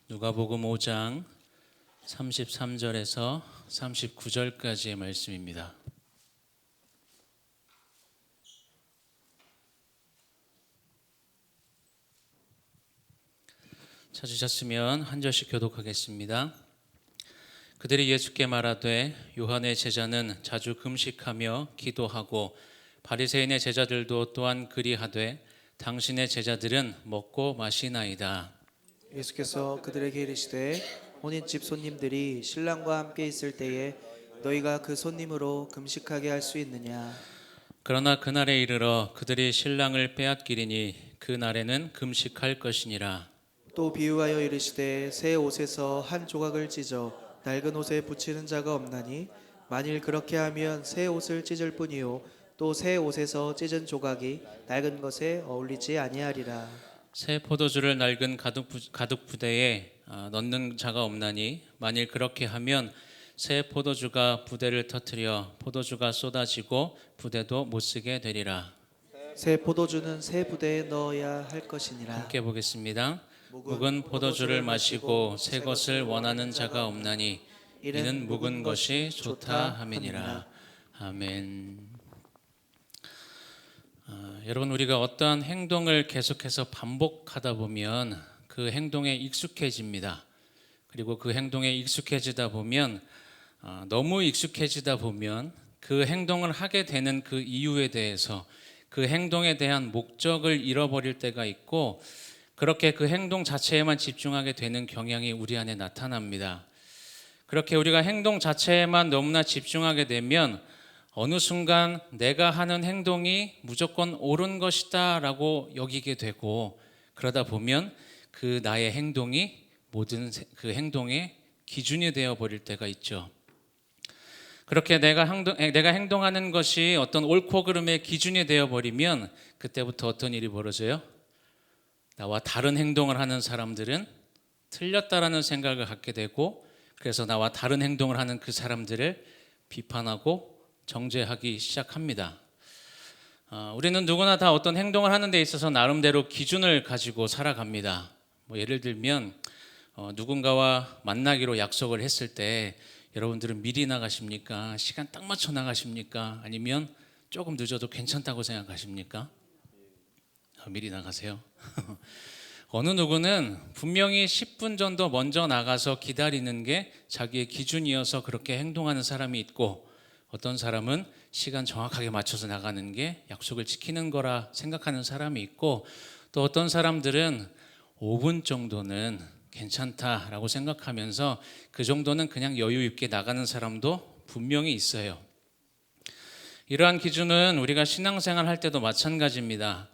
누가복음 5장 33절에서 39절까지의 말씀입니다. 찾으셨으면 한 절씩 교독하겠습니다. 그들이 예수께 말하되 요한의 제자는 자주 금식하며 기도하고 바리새인의 제자들도 또한 그리하되 당신의 제자들은 먹고 마시나이다. 예수께서 그들에게 이르시되 혼인집 손님들이 신랑과 함께 있을 때에 너희가 그 손님으로 금식하게 할 수 있느냐? 그러나 그날에 이르러 그들이 신랑을 빼앗기리니 그 날에는 금식할 것이니라. 또 비유하여 이르시되 새 옷에서 한 조각을 찢어 낡은 옷에 붙이는 자가 없나니 만일 그렇게 하면 새 옷을 찢을 뿐이요 또 새 옷에서 찢은 조각이 낡은 것에 어울리지 아니하리라. 새 포도주를 낡은 가죽 부대에 넣는 자가 없나니 만일 그렇게 하면 새 포도주가 부대를 터뜨려 포도주가 쏟아지고 부대도 못 쓰게 되리라. 새 포도주는 새 부대에 넣어야 할 것이니라. 함께 보겠습니다. 묵은 포도주를 마시고 새 것을 원하는 자가 없나니 이는 묵은 것이 좋다 함이니라. 아멘. 여러분, 우리가 어떠한 행동을 계속해서 반복하다 보면 그 행동에 익숙해집니다. 그리고 그 행동에 익숙해지다 보면 너무 익숙해지다 보면 그 행동을 하게 되는 그 이유에 대해서 그 행동에 대한 목적을 잃어버릴 때가 있고 그렇게 그 행동 자체에만 집중하게 되는 경향이 우리 안에 나타납니다. 그렇게 우리가 행동 자체에만 너무나 집중하게 되면 어느 순간 내가 하는 행동이 무조건 옳은 것이다 라고 여기게 되고 그러다 보면 그 나의 행동이 모든 그 행동의 기준이 되어 버릴 때가 있죠. 그렇게 내가 행동하는 것이 어떤 옳고 그름의 기준이 되어 버리면 그때부터 어떤 일이 벌어져요? 나와 다른 행동을 하는 사람들은 틀렸다라는 생각을 갖게 되고 그래서 나와 다른 행동을 하는 그 사람들을 비판하고 정죄하기 시작합니다. 우리는 누구나 다 어떤 행동을 하는 데 있어서 나름대로 기준을 가지고 살아갑니다. 예를 들면 누군가와 만나기로 약속을 했을 때 여러분들은 미리 나가십니까? 시간 딱 맞춰 나가십니까? 아니면 조금 늦어도 괜찮다고 생각하십니까? 미리 나가세요. 어느 누구는 분명히 10분 정도 먼저 나가서 기다리는 게 자기의 기준이어서 그렇게 행동하는 사람이 있고 어떤 사람은 시간 정확하게 맞춰서 나가는 게 약속을 지키는 거라 생각하는 사람이 있고 또 어떤 사람들은 5분 정도는 괜찮다라고 생각하면서 그 정도는 그냥 여유 있게 나가는 사람도 분명히 있어요. 이러한 기준은 우리가 신앙생활 할 때도 마찬가지입니다.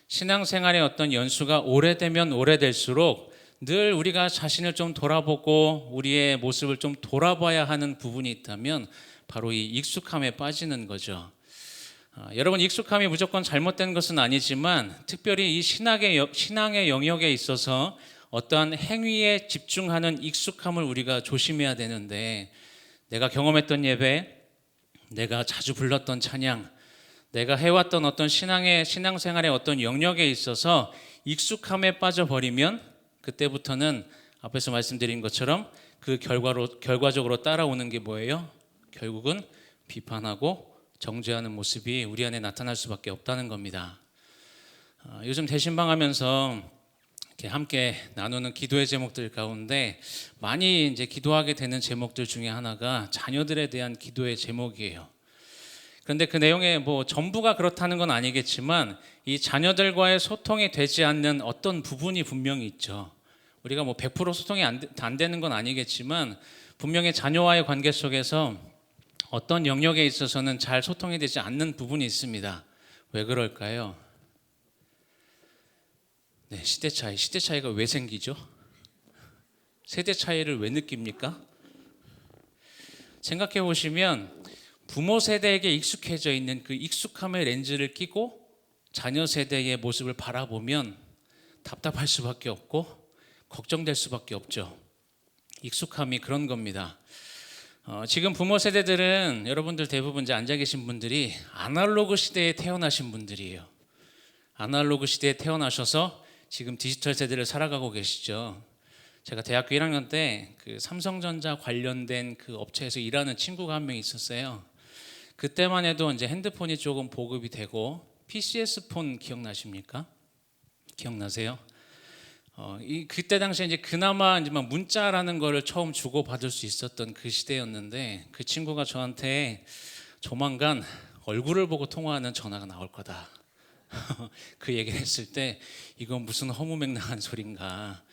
신앙생활의 어떤 연수가 오래되면 오래될수록 늘 우리가 자신을 좀 돌아보고 우리의 모습을 좀 돌아봐야 하는 부분이 있다면 바로 이 익숙함에 빠지는 거죠. 여러분, 익숙함이 무조건 잘못된 것은 아니지만 특별히 이 신앙의 영역에 있어서 어떠한 행위에 집중하는 익숙함을 우리가 조심해야 되는데 내가 경험했던 예배, 내가 자주 불렀던 찬양, 내가 해왔던 어떤 신앙생활의 어떤 영역에 있어서 익숙함에 빠져버리면 그때부터는 앞에서 말씀드린 것처럼 그 결과적으로 따라오는 게 뭐예요? 결국은 비판하고 정죄하는 모습이 우리 안에 나타날 수밖에 없다는 겁니다. 요즘 대신방하면서 이렇게 함께 나누는 기도의 제목들 가운데 많이 이제 기도하게 되는 제목들 중에 하나가 자녀들에 대한 기도의 제목이에요. 그런데 그 내용에 전부가 그렇다는 건 아니겠지만 이 자녀들과의 소통이 되지 않는 어떤 부분이 분명히 있죠. 우리가 100% 소통이 안 되는 건 아니겠지만 분명히 자녀와의 관계 속에서 어떤 영역에 있어서는 잘 소통이 되지 않는 부분이 있습니다. 왜 그럴까요? 시대 차이가 왜 생기죠? 세대 차이를 왜 느낍니까? 생각해 보시면 부모 세대에게 익숙해져 있는 그 익숙함의 렌즈를 끼고 자녀 세대의 모습을 바라보면 답답할 수밖에 없고 걱정될 수밖에 없죠. 익숙함이 그런 겁니다. 지금 부모 세대들은 여러분들 대부분 이제 앉아 계신 분들이 아날로그 시대에 태어나신 분들이에요. 아날로그 시대에 태어나셔서 지금 디지털 세대를 살아가고 계시죠. 제가 대학교 1학년 때 그 삼성전자 관련된 그 업체에서 일하는 친구가 한 명 있었어요. 그때만 해도 이제 핸드폰이 조금 보급이 되고 PCS 폰 기억나십니까? 기억나세요? 그때 당시에 이제 그나마 이제 막 문자라는 거를 처음 주고 받을 수 있었던 그 시대였는데 그 친구가 저한테 조만간 얼굴을 보고 통화하는 전화가 나올 거다. 그 얘기를 했을 때 이건 무슨 허무맹랑한 소린가.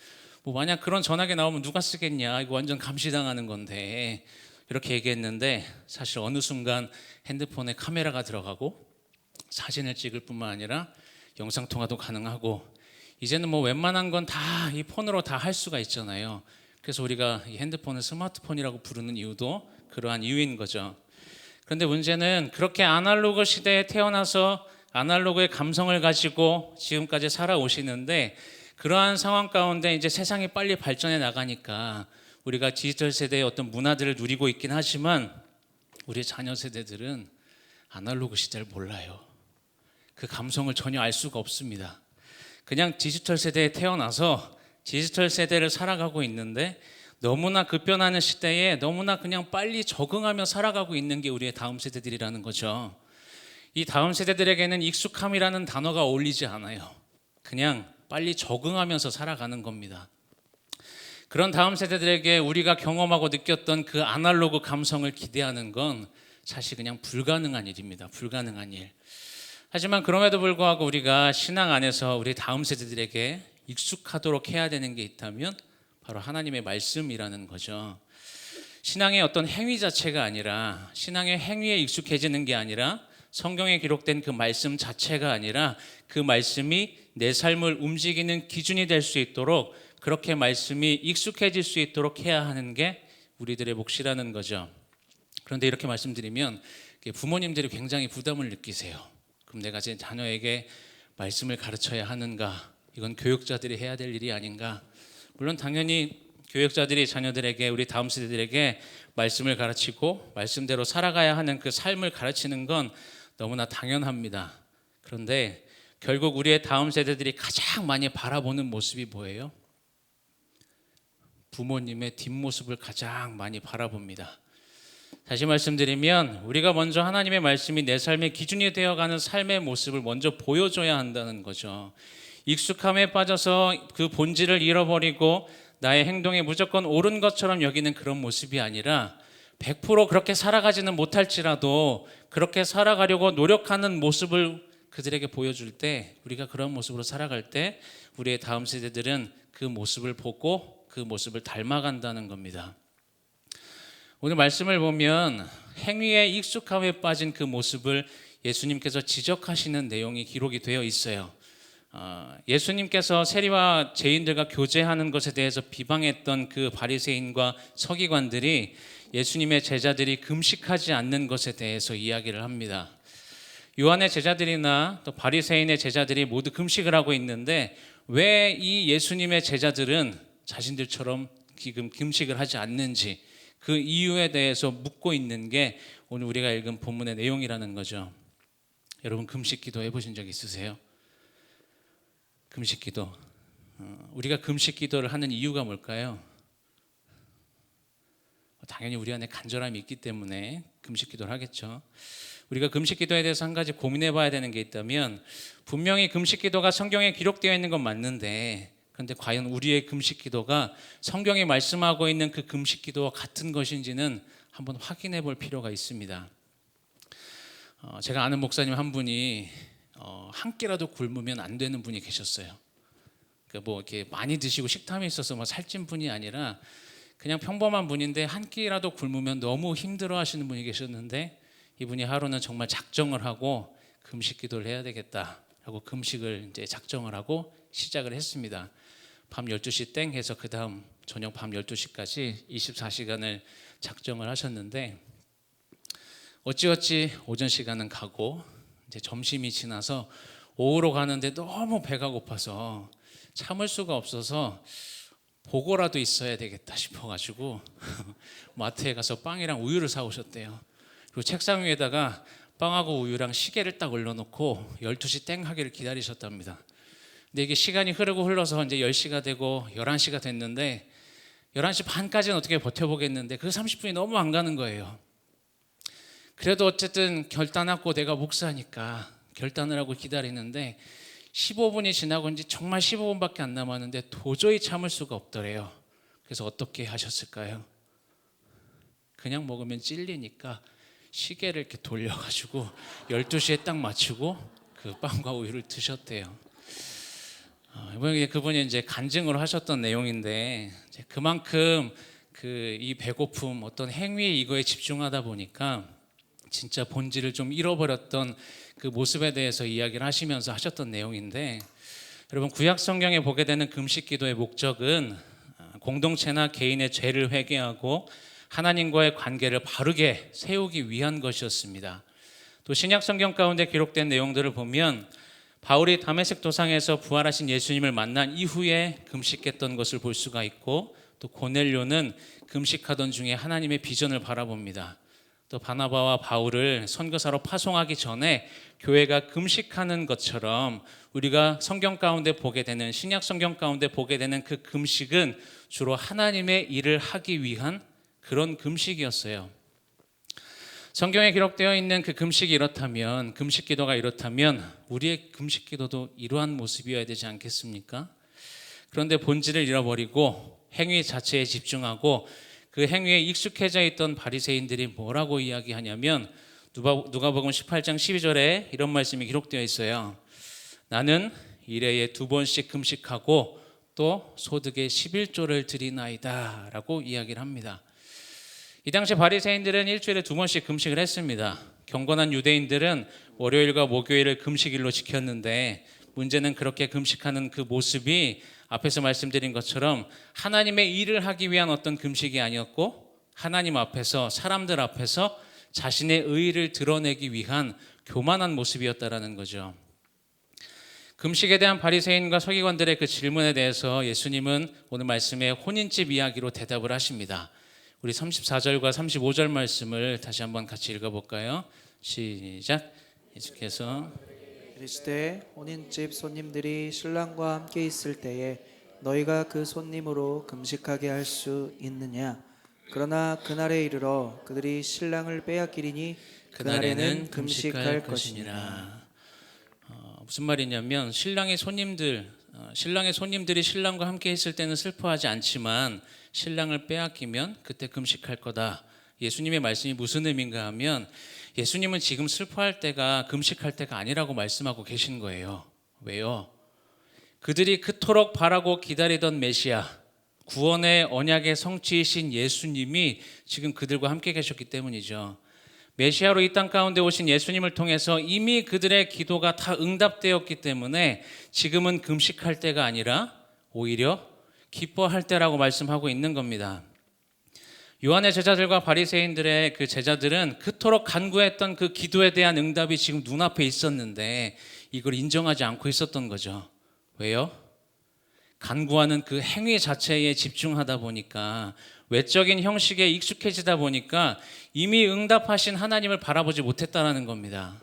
뭐 만약 그런 전화기 나오면 누가 쓰겠냐. 이거 완전 감시당하는 건데. 이렇게 얘기했는데 사실 어느 순간 핸드폰에 카메라가 들어가고 사진을 찍을 뿐만 아니라 영상 통화도 가능하고 이제는 뭐 웬만한 건 다 이 폰으로 다 할 수가 있잖아요. 그래서 우리가 이 핸드폰을 스마트폰이라고 부르는 이유도 그러한 이유인 거죠. 그런데 문제는 그렇게 아날로그 시대에 태어나서 아날로그의 감성을 가지고 지금까지 살아오시는데 그러한 상황 가운데 이제 세상이 빨리 발전해 나가니까 우리가 디지털 세대의 어떤 문화들을 누리고 있긴 하지만 우리 자녀 세대들은 아날로그 시대를 몰라요. 그 감성을 전혀 알 수가 없습니다. 그냥 디지털 세대에 태어나서 디지털 세대를 살아가고 있는데 너무나 급변하는 시대에 너무나 그냥 빨리 적응하며 살아가고 있는 게 우리의 다음 세대들이라는 거죠. 이 다음 세대들에게는 익숙함이라는 단어가 어울리지 않아요. 그냥 빨리 적응하면서 살아가는 겁니다. 그런 다음 세대들에게 우리가 경험하고 느꼈던 그 아날로그 감성을 기대하는 건 사실 그냥 불가능한 일입니다. 불가능한 일. 하지만 그럼에도 불구하고 우리가 신앙 안에서 우리 다음 세대들에게 익숙하도록 해야 되는 게 있다면 바로 하나님의 말씀이라는 거죠. 신앙의 어떤 행위 자체가 아니라 신앙의 행위에 익숙해지는 게 아니라 성경에 기록된 그 말씀 자체가 아니라 그 말씀이 내 삶을 움직이는 기준이 될 수 있도록 그렇게 말씀이 익숙해질 수 있도록 해야 하는 게 우리들의 몫이라는 거죠. 그런데 이렇게 말씀드리면 부모님들이 굉장히 부담을 느끼세요. 그럼 내가 제 자녀에게 말씀을 가르쳐야 하는가? 이건 교육자들이 해야 될 일이 아닌가? 물론 당연히 교육자들이 자녀들에게 우리 다음 세대들에게 말씀을 가르치고 말씀대로 살아가야 하는 그 삶을 가르치는 건 너무나 당연합니다. 그런데 결국 우리의 다음 세대들이 가장 많이 바라보는 모습이 뭐예요? 부모님의 뒷모습을 가장 많이 바라봅니다. 다시 말씀드리면 우리가 먼저 하나님의 말씀이 내 삶의 기준이 되어가는 삶의 모습을 먼저 보여줘야 한다는 거죠. 익숙함에 빠져서 그 본질을 잃어버리고 나의 행동에 무조건 옳은 것처럼 여기는 그런 모습이 아니라 100% 그렇게 살아가지는 못할지라도 그렇게 살아가려고 노력하는 모습을 그들에게 보여줄 때 우리가 그런 모습으로 살아갈 때 우리의 다음 세대들은 그 모습을 보고 그 모습을 닮아간다는 겁니다. 오늘 말씀을 보면 행위에 익숙함에 빠진 그 모습을 예수님께서 지적하시는 내용이 기록이 되어 있어요. 예수님께서 세리와 죄인들과 교제하는 것에 대해서 비방했던 그 바리새인과 서기관들이 예수님의 제자들이 금식하지 않는 것에 대해서 이야기를 합니다. 요한의 제자들이나 또 바리새인의 제자들이 모두 금식을 하고 있는데 왜 이 예수님의 제자들은 자신들처럼 지금 금식을 하지 않는지 그 이유에 대해서 묻고 있는 게 오늘 우리가 읽은 본문의 내용이라는 거죠. 여러분 금식 기도 해보신 적 있으세요? 금식 기도. 우리가 금식 기도를 하는 이유가 뭘까요? 당연히 우리 안에 간절함이 있기 때문에 금식 기도를 하겠죠. 우리가 금식 기도에 대해서 한 가지 고민해 봐야 되는 게 있다면 분명히 금식 기도가 성경에 기록되어 있는 건 맞는데 그런데 과연 우리의 금식 기도가 성경이 말씀하고 있는 그 금식 기도와 같은 것인지는 한번 확인해 볼 필요가 있습니다. 제가 아는 목사님 한 분이 한 끼라도 굶으면 안 되는 분이 계셨어요. 그러니까 뭐 이렇게 많이 드시고 식탐이 있어서 뭐 살찐 분이 아니라 그냥 평범한 분인데 한 끼라도 굶으면 너무 힘들어하시는 분이 계셨는데 이분이 하루는 정말 작정을 하고 금식 기도를 해야 되겠다라고 금식을 이제 작정을 하고 시작을 했습니다. 밤 12시 땡 해서 그 다음 저녁 밤 12시까지 24시간을 작정을 하셨는데 어찌어찌 오전 시간은 가고 이제 점심이 지나서 오후로 가는데 너무 배가 고파서 참을 수가 없어서 보고라도 있어야 되겠다 싶어가지고 마트에 가서 빵이랑 우유를 사오셨대요. 그리고 책상 위에다가 빵하고 우유랑 시계를 딱 올려놓고 12시 땡 하기를 기다리셨답니다. 근데 이게 시간이 흐르고 흘러서 이제 10시가 되고 11시가 됐는데 11시 반까지는 어떻게 버텨보겠는데 그 30분이 너무 안 가는 거예요. 그래도 어쨌든 결단하고 내가 목사니까 결단을 하고 기다리는데 15분이 지나고 이제 정말 15분밖에 안 남았는데 도저히 참을 수가 없더래요. 그래서 어떻게 하셨을까요? 그냥 먹으면 찔리니까 시계를 이렇게 돌려가지고 12시에 딱 맞추고 그 빵과 우유를 드셨대요. 이번에 그분이 이제 간증을 하셨던 내용인데 이제 그만큼 이 배고픔 어떤 행위 이거에 집중하다 보니까 진짜 본질을 좀 잃어버렸던 그 모습에 대해서 이야기를 하시면서 하셨던 내용인데, 여러분 구약 성경에 보게 되는 금식 기도의 목적은 공동체나 개인의 죄를 회개하고 하나님과의 관계를 바르게 세우기 위한 것이었습니다. 또 신약 성경 가운데 기록된 내용들을 보면 바울이 다메섹 도상에서 부활하신 예수님을 만난 이후에 금식했던 것을 볼 수가 있고, 또 고넬료는 금식하던 중에 하나님의 비전을 바라봅니다. 또 바나바와 바울을 선교사로 파송하기 전에 교회가 금식하는 것처럼 우리가 성경 가운데 보게 되는, 신약 성경 가운데 보게 되는 그 금식은 주로 하나님의 일을 하기 위한 그런 금식이었어요. 성경에 기록되어 있는 그 금식이 이렇다면, 금식 기도가 이렇다면 우리의 금식 기도도 이러한 모습이어야 되지 않겠습니까? 그런데 본질을 잃어버리고 행위 자체에 집중하고 그 행위에 익숙해져 있던 바리새인들이 뭐라고 이야기하냐면, 누가복음 18장 12절에 이런 말씀이 기록되어 있어요. 나는 일해에 2번씩 금식하고 또 소득의 11조를 드리나이다 라고 이야기를 합니다. 이 당시 바리새인들은 일주일에 2번씩 금식을 했습니다. 경건한 유대인들은 월요일과 목요일을 금식일로 지켰는데, 문제는 그렇게 금식하는 그 모습이 앞에서 말씀드린 것처럼 하나님의 일을 하기 위한 어떤 금식이 아니었고, 하나님 앞에서, 사람들 앞에서 자신의 의의를 드러내기 위한 교만한 모습이었다라는 거죠. 금식에 대한 바리새인과 서기관들의 그 질문에 대해서 예수님은 오늘 말씀에 혼인집 이야기로 대답을 하십니다. 우리 34절과 35절 말씀을 다시 한번 같이 읽어볼까요? 시작. 예수께서 이르시되 혼인집 손님들이 신랑과 함께 있을 때에 너희가 그 손님으로 금식하게 할 수 있느냐? 그러나 그날에 이르러 그들이 신랑을 빼앗기리니 그날에는 금식할 것이니라. 무슨 말이냐면 신랑의 손님들이 신랑과 함께 있을 때는 슬퍼하지 않지만 신랑을 빼앗기면 그때 금식할 거다. 예수님의 말씀이 무슨 의미인가 하면, 예수님은 지금 슬퍼할 때가 금식할 때가 아니라고 말씀하고 계신 거예요. 왜요? 그들이 그토록 바라고 기다리던 메시아, 구원의 언약의 성취이신 예수님이 지금 그들과 함께 계셨기 때문이죠. 메시아로 이 땅 가운데 오신 예수님을 통해서 이미 그들의 기도가 다 응답되었기 때문에 지금은 금식할 때가 아니라 오히려 기뻐할 때라고 말씀하고 있는 겁니다. 요한의 제자들과 바리새인들의 그 제자들은 그토록 간구했던 그 기도에 대한 응답이 지금 눈앞에 있었는데 이걸 인정하지 않고 있었던 거죠. 왜요? 간구하는 그 행위 자체에 집중하다 보니까, 외적인 형식에 익숙해지다 보니까 이미 응답하신 하나님을 바라보지 못했다는 겁니다.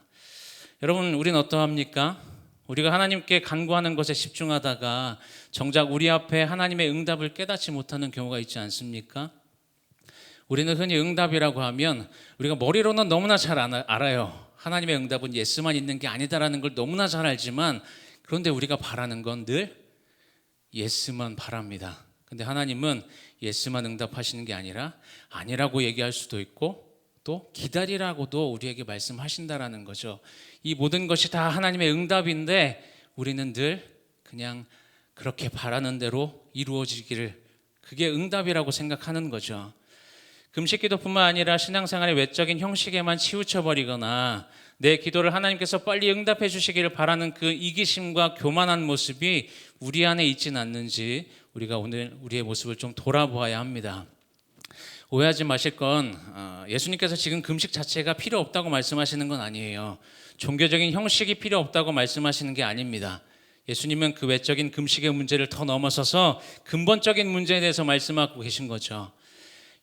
여러분, 우린 어떠합니까? 우리가 하나님께 간구하는 것에 집중하다가 정작 우리 앞에 하나님의 응답을 깨닫지 못하는 경우가 있지 않습니까? 우리는 흔히 응답이라고 하면 우리가 머리로는 너무나 잘 알아요. 하나님의 응답은 예스만 있는 게 아니다라는 걸 너무나 잘 알지만, 그런데 우리가 바라는 건 늘 예스만 바랍니다. 근데 하나님은 예스만 응답하시는 게 아니라 아니라고 얘기할 수도 있고 또 기다리라고도 우리에게 말씀하신다라는 거죠. 이 모든 것이 다 하나님의 응답인데 우리는 늘 그냥 그렇게 바라는 대로 이루어지기를, 그게 응답이라고 생각하는 거죠. 금식 기도뿐만 아니라 신앙생활의 외적인 형식에만 치우쳐버리거나 내 기도를 하나님께서 빨리 응답해 주시기를 바라는 그 이기심과 교만한 모습이 우리 안에 있지는 않는지 우리가 오늘 우리의 모습을 좀 돌아보아야 합니다. 오해하지 마실 건 예수님께서 지금 금식 자체가 필요 없다고 말씀하시는 건 아니에요. 종교적인 형식이 필요 없다고 말씀하시는 게 아닙니다. 예수님은 그 외적인 금식의 문제를 더 넘어서서 근본적인 문제에 대해서 말씀하고 계신 거죠.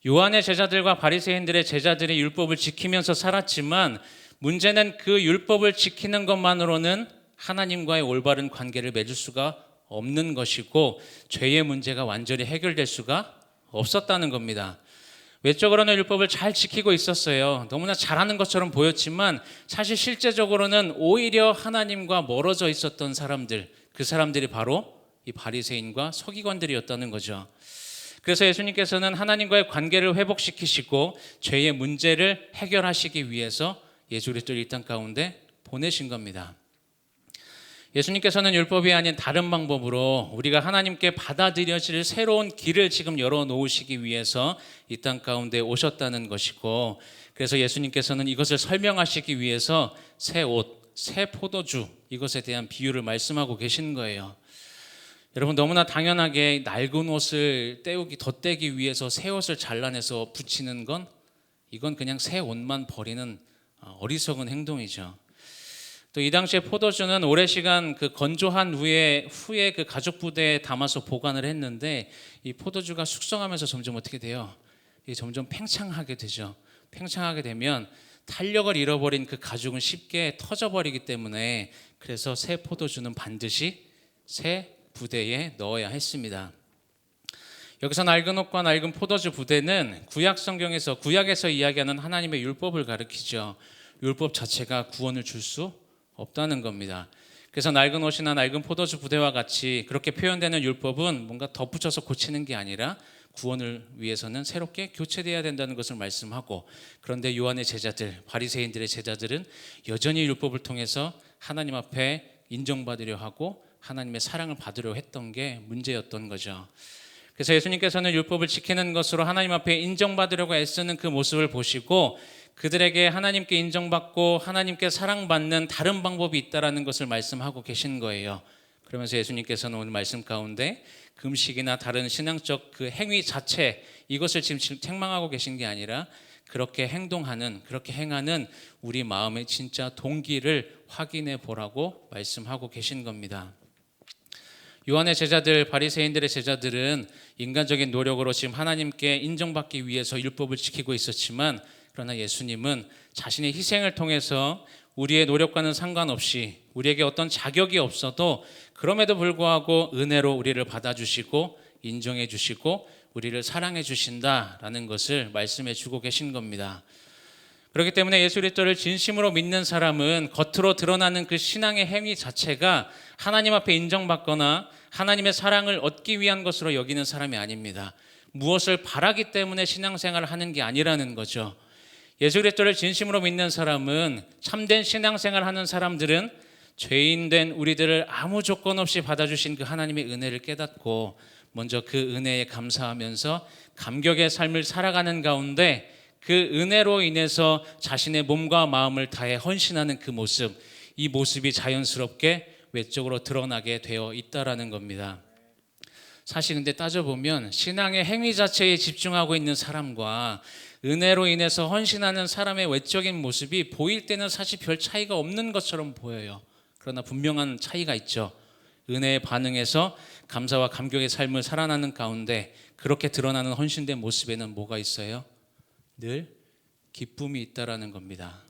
요한의 제자들과 바리새인들의 제자들이 율법을 지키면서 살았지만 문제는 그 율법을 지키는 것만으로는 하나님과의 올바른 관계를 맺을 수가 없는 것이고 죄의 문제가 완전히 해결될 수가 없었다는 겁니다. 외적으로는 율법을 잘 지키고 있었어요. 너무나 잘하는 것처럼 보였지만 사실 실제적으로는 오히려 하나님과 멀어져 있었던 사람들, 그 사람들이 바로 이 바리새인과 서기관들이었다는 거죠. 그래서 예수님께서는 하나님과의 관계를 회복시키시고 죄의 문제를 해결하시기 위해서 예수 그리스도를 이 땅 가운데 보내신 겁니다. 예수님께서는 율법이 아닌 다른 방법으로 우리가 하나님께 받아들여질 새로운 길을 지금 열어놓으시기 위해서 이 땅 가운데 오셨다는 것이고, 그래서 예수님께서는 이것을 설명하시기 위해서 새 옷, 새 포도주, 이것에 대한 비유를 말씀하고 계신 거예요. 여러분, 너무나 당연하게 낡은 옷을 덧대기 위해서 새 옷을 잘라내서 붙이는 건, 이건 그냥 새 옷만 버리는 어리석은 행동이죠. 또 이 당시에 포도주는 오랜 시간 그 건조한 후에 그 가죽 부대에 담아서 보관을 했는데, 이 포도주가 숙성하면서 점점 어떻게 돼요? 이게 점점 팽창하게 되죠. 팽창하게 되면 탄력을 잃어버린 그 가죽은 쉽게 터져버리기 때문에, 그래서 새 포도주는 반드시 새 부대에 넣어야 했습니다. 여기서 낡은 옷과 낡은 포도주 부대는 구약 성경에서, 구약에서 이야기하는 하나님의 율법을 가리키죠. 율법 자체가 구원을 줄 수 없다는 겁니다. 그래서 낡은 옷이나 낡은 포도주 부대와 같이 그렇게 표현되는 율법은 뭔가 덧붙여서 고치는 게 아니라 구원을 위해서는 새롭게 교체되어야 된다는 것을 말씀하고, 그런데 요한의 제자들, 바리새인들의 제자들은 여전히 율법을 통해서 하나님 앞에 인정받으려 하고 하나님의 사랑을 받으려 했던 게 문제였던 거죠. 그래서 예수님께서는 율법을 지키는 것으로 하나님 앞에 인정받으려고 애쓰는 그 모습을 보시고, 그들에게 하나님께 인정받고 하나님께 사랑받는 다른 방법이 있다라는 것을 말씀하고 계신 거예요. 그러면서 예수님께서는 오늘 말씀 가운데 금식이나 다른 신앙적 그 행위 자체, 이것을 지금 책망하고 계신 게 아니라 그렇게 행하는 우리 마음의 진짜 동기를 확인해 보라고 말씀하고 계신 겁니다. 요한의 제자들, 바리새인들의 제자들은 인간적인 노력으로 지금 하나님께 인정받기 위해서 율법을 지키고 있었지만, 그러나 예수님은 자신의 희생을 통해서 우리의 노력과는 상관없이, 우리에게 어떤 자격이 없어도 그럼에도 불구하고 은혜로 우리를 받아주시고 인정해 주시고 우리를 사랑해 주신다라는 것을 말씀해 주고 계신 겁니다. 그렇기 때문에 예수 그리스도를 진심으로 믿는 사람은 겉으로 드러나는 그 신앙의 행위 자체가 하나님 앞에 인정받거나 하나님의 사랑을 얻기 위한 것으로 여기는 사람이 아닙니다. 무엇을 바라기 때문에 신앙생활을 하는 게 아니라는 거죠. 예수 그리스도를 진심으로 믿는 사람은, 참된 신앙생활을 하는 사람들은 죄인된 우리들을 아무 조건 없이 받아주신 그 하나님의 은혜를 깨닫고 먼저 그 은혜에 감사하면서 감격의 삶을 살아가는 가운데 그 은혜로 인해서 자신의 몸과 마음을 다해 헌신하는 그 모습, 이 모습이 자연스럽게 외적으로 드러나게 되어 있다라는 겁니다. 사실 근데 따져보면 신앙의 행위 자체에 집중하고 있는 사람과 은혜로 인해서 헌신하는 사람의 외적인 모습이 보일 때는 사실 별 차이가 없는 것처럼 보여요. 그러나 분명한 차이가 있죠. 은혜에 반응해서 감사와 감격의 삶을 살아나는 가운데 그렇게 드러나는 헌신된 모습에는 뭐가 있어요? 늘 기쁨이 있다라는 겁니다.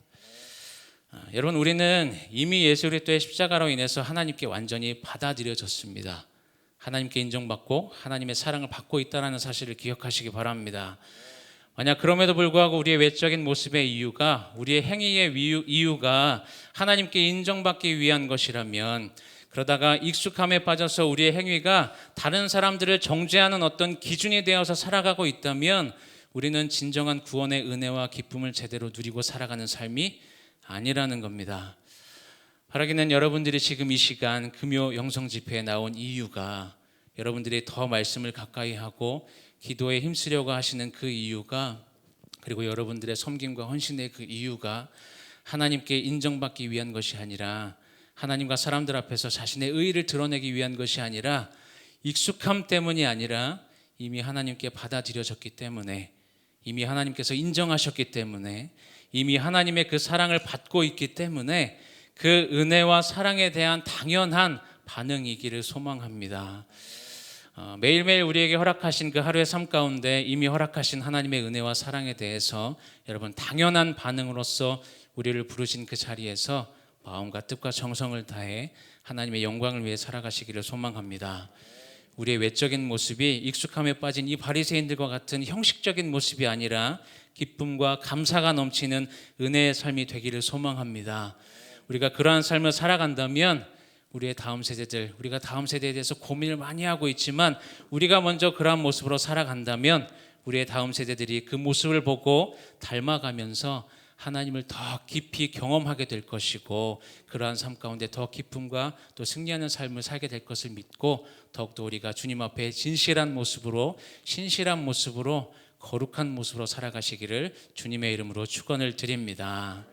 여러분, 우리는 이미 예수 그리스도의 십자가로 인해서 하나님께 완전히 받아들여졌습니다. 하나님께 인정받고 하나님의 사랑을 받고 있다는 사실을 기억하시기 바랍니다. 만약 그럼에도 불구하고 우리의 외적인 모습의 이유가, 우리의 행위의 이유가 하나님께 인정받기 위한 것이라면, 그러다가 익숙함에 빠져서 우리의 행위가 다른 사람들을 정죄하는 어떤 기준이 되어서 살아가고 있다면 우리는 진정한 구원의 은혜와 기쁨을 제대로 누리고 살아가는 삶이 아니라는 겁니다. 바라기는 여러분들이 지금 이 시간 금요 영성 집회에 나온 이유가, 여러분들이 더 말씀을 가까이 하고 기도에 힘쓰려고 하시는 그 이유가, 그리고 여러분들의 섬김과 헌신의 그 이유가 하나님께 인정받기 위한 것이 아니라, 하나님과 사람들 앞에서 자신의 의의를 드러내기 위한 것이 아니라, 익숙함 때문이 아니라 이미 하나님께 받아들여졌기 때문에, 이미 하나님께서 인정하셨기 때문에, 이미 하나님의 그 사랑을 받고 있기 때문에 그 은혜와 사랑에 대한 당연한 반응이기를 소망합니다. 매일매일 우리에게 허락하신 그 하루의 삶 가운데 이미 허락하신 하나님의 은혜와 사랑에 대해서 여러분 당연한 반응으로서 우리를 부르신 그 자리에서 마음과 뜻과 정성을 다해 하나님의 영광을 위해 살아가시기를 소망합니다. 우리의 외적인 모습이 익숙함에 빠진 이 바리새인들과 같은 형식적인 모습이 아니라 기쁨과 감사가 넘치는 은혜의 삶이 되기를 소망합니다. 우리가 그러한 삶을 살아간다면 우리의 다음 세대들, 우리가 다음 세대에 대해서 고민을 많이 하고 있지만 우리가 먼저 그러한 모습으로 살아간다면 우리의 다음 세대들이 그 모습을 보고 닮아가면서 하나님을 더 깊이 경험하게 될 것이고 그러한 삶 가운데 더 기쁨과 또 승리하는 삶을 살게 될 것을 믿고 더욱더 우리가 주님 앞에 진실한 모습으로 신실한 모습으로 거룩한 모습으로 살아가시기를 주님의 이름으로 축원을 드립니다.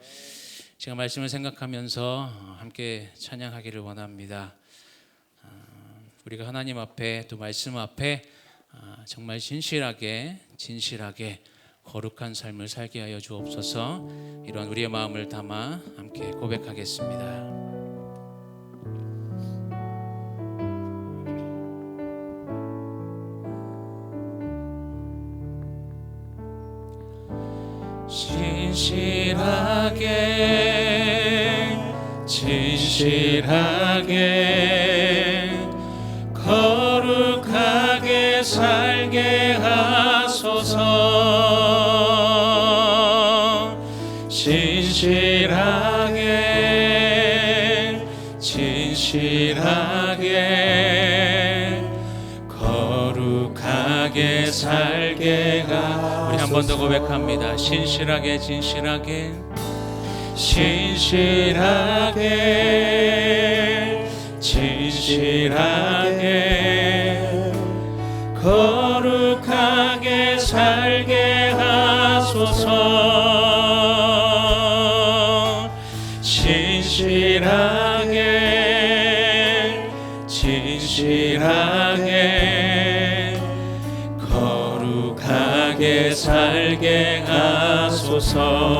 제가 말씀을 생각하면서 함께 찬양하기를 원합니다. 우리가 하나님 앞에 또 말씀 앞에 정말 진실하게 거룩한 삶을 살게 하여 주옵소서. 이런 우리의 마음을 담아 함께 고백하겠습니다. 진실하게 거룩하게 살게 하소서. 진실하게 거룩하게 살게 하소서. 우리 한 번 더 고백합니다. 진실하게 거룩하게 살게 하소서. 진실하게 거룩하게 살게 하소서.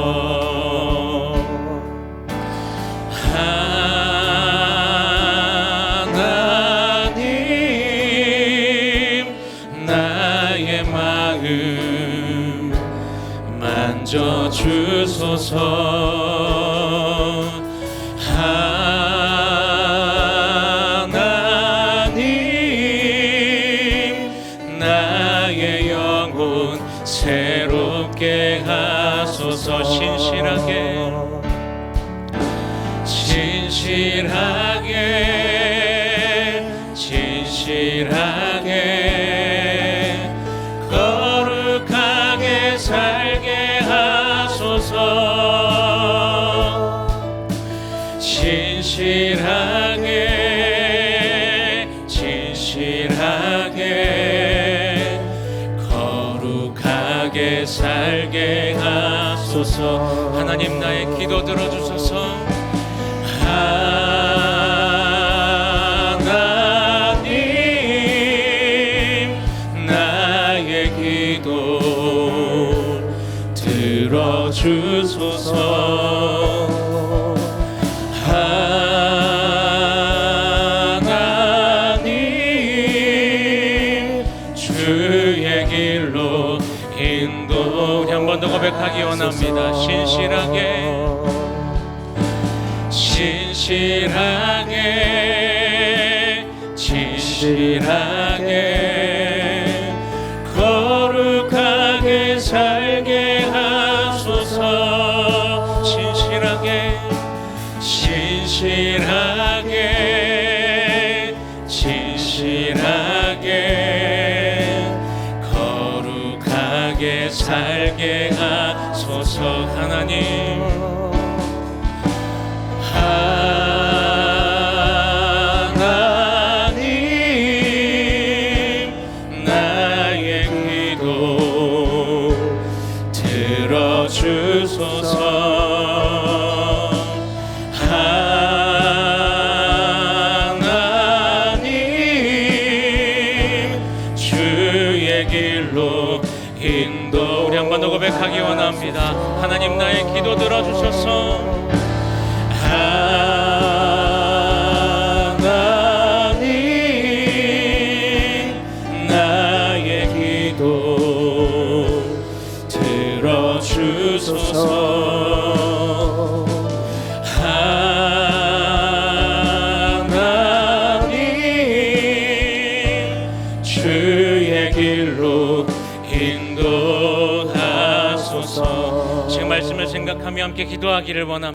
하나님 나의 마음 만져주소서. 하나님 나의 영혼 새롭게 하소서. 진실하게 거룩하게 살게 하소서. 진실하게 거룩하게 살게 하소서. 하나님 나의 기도 들어주소서. 하나님 나의 기도 들어주소서. 하나님 주의 길로 인도. 우리 한 번 더 고백하기 원합니다. 진실하게 거룩하게 살게 하소서. 진실하게 거룩하게 살게 하소서. 하나님 나의 기도 들어주소서. 하나님 주의 길로 인도. 우리 한 번 더 고백하기 원합니다. 하나님 나의 기도 들어주소서. 하나님 나의 기도 들어주소서. 하나님 그의 길로 인도하소서. 지금 말씀을 생각하며 함께 기도하기를 원합니다.